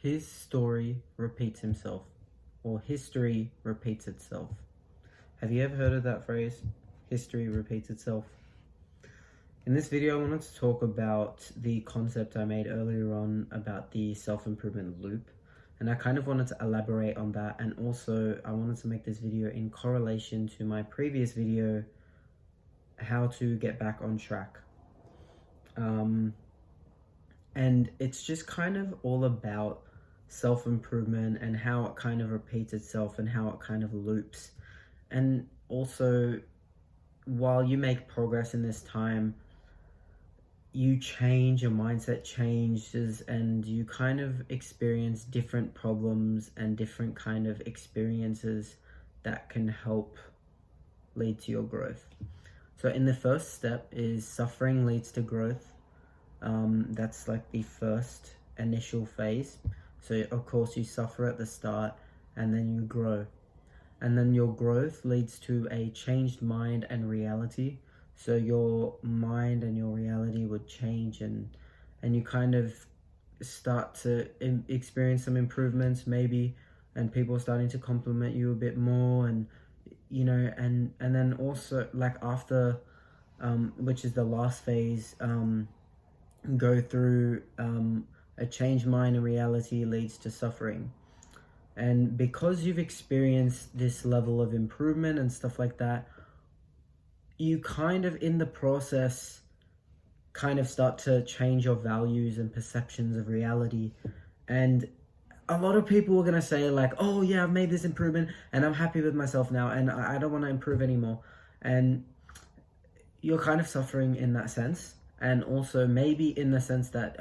His story repeats himself, or history repeats itself. Have you ever heard of that phrase? History repeats itself. In this video, I wanted to talk about the concept I made earlier on about the self-improvement loop. And I kind of wanted to elaborate on that. And also, I wanted to make this video in correlation to my previous video, how to get back on track. And it's just kind of all about self-improvement and how it kind of repeats itself and how it kind of loops. And also, while you make progress in this time, you change, your mindset changes, and you kind of experience different problems and different kind of experiences that can help lead to your growth. So in the first step is suffering leads to growth. That's like the first initial phase. So of course you suffer at the start and then you grow. And then your growth leads to a changed mind and reality. So your mind and your reality would change, and you kind of start to experience some improvements maybe, and people are starting to compliment you a bit more, and you know, and then also like after, which is the last phase, go through a changed mind and reality leads to suffering. And because you've experienced this level of improvement and stuff like that, you kind of in the process kind of start to change your values and perceptions of reality. And a lot of people are going to say like, oh yeah, I've made this improvement and I'm happy with myself now and I don't want to improve anymore. And you're kind of suffering in that sense. And also maybe in the sense that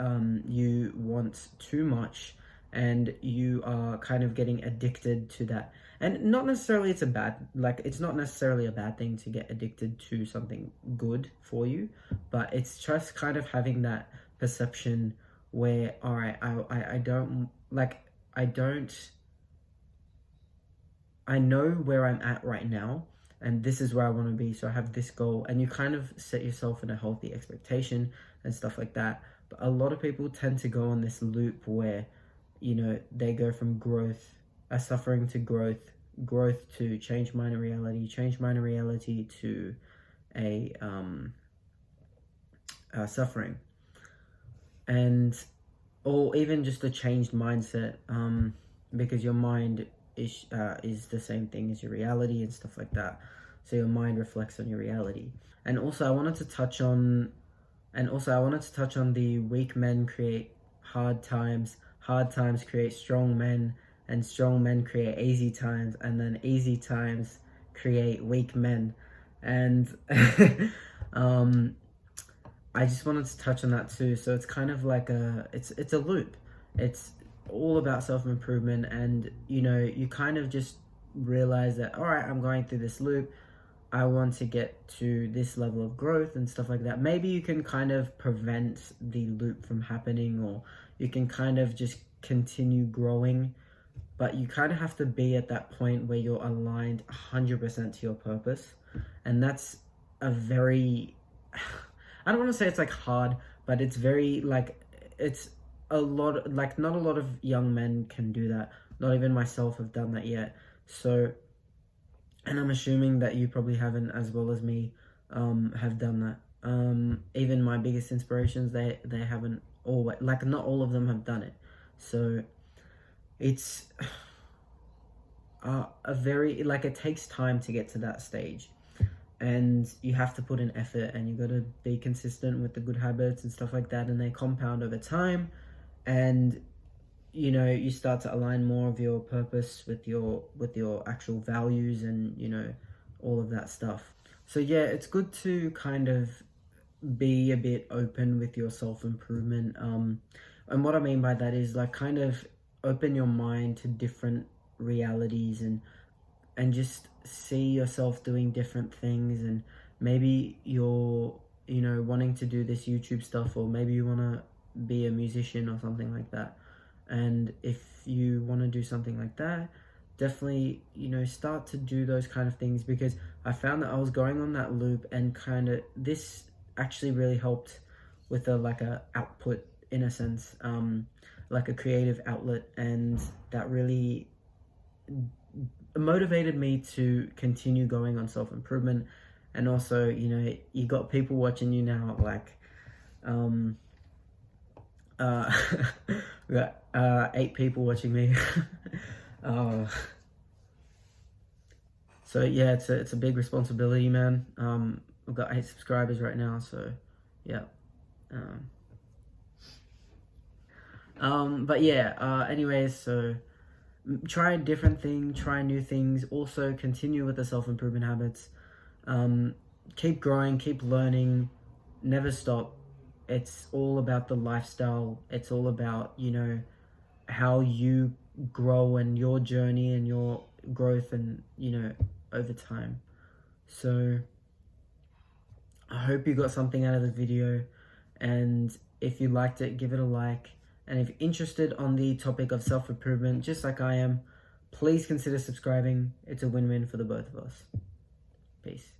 you want too much and you are kind of getting addicted to that. And not necessarily it's not necessarily a bad thing to get addicted to something good for you, but it's just kind of having that perception where, all right, I know where I'm at right now, and this is where I want to be, so I have this goal, and you kind of set yourself in a healthy expectation and stuff like that. But a lot of people tend to go on this loop where, you know, they go from suffering to growth to change mind and reality, change mind and reality to a suffering, or even just a changed mindset, because your mind is the same thing as your reality and stuff like that. So your mind reflects on your reality. And also I wanted to touch on the weak men create hard times create strong men, and strong men create easy times, and then easy times create weak men. And I just wanted to touch on that too. So it's kind of like it's a loop. It's all about self-improvement, and you know, you kind of just realize that, all right, I'm going through this loop, I want to get to this level of growth and stuff like that. Maybe you can kind of prevent the loop from happening, or you can kind of just continue growing, but you kind of have to be at that point where you're aligned 100% to your purpose. And that's a very, I don't want to say it's like hard, but it's very like, it's a lot, like not a lot of young men can do that. Not even myself have done that yet. So, and I'm assuming that you probably haven't as well as me have done that. Even my biggest inspirations, they haven't always, like not all of them have done it. So it's a very, like, it takes time to get to that stage, and you have to put in effort, and you got to be consistent with the good habits and stuff like that, and they compound over time. And you know, you start to align more of your purpose with your actual values, and you know, all of that stuff. So yeah, it's good to kind of be a bit open with your self-improvement. And what I mean by that is like kind of open your mind to different realities, and just see yourself doing different things. And maybe you're, you know, wanting to do this YouTube stuff, or maybe you want to be a musician or something like that. And if you want to do something like that, definitely, you know, start to do those kind of things, because I found that I was going on that loop, and kind of this actually really helped with a output in a sense. like a creative outlet, and that really motivated me to continue going on self-improvement. And also, you know, you got people watching you now, like we got 8 people watching me. So yeah, it's a big responsibility, man. We've got 8 subscribers right now, so yeah. But yeah, anyways, so try a different thing, try new things, also continue with the self-improvement habits. Keep growing, keep learning, never stop. It's all about the lifestyle. It's all about, you know, how you grow and your journey and your growth, and, you know, over time. So I hope you got something out of the video, and if you liked it, give it a like. And if you're interested on the topic of self-improvement, just like I am, please consider subscribing. It's a win-win for the both of us. Peace.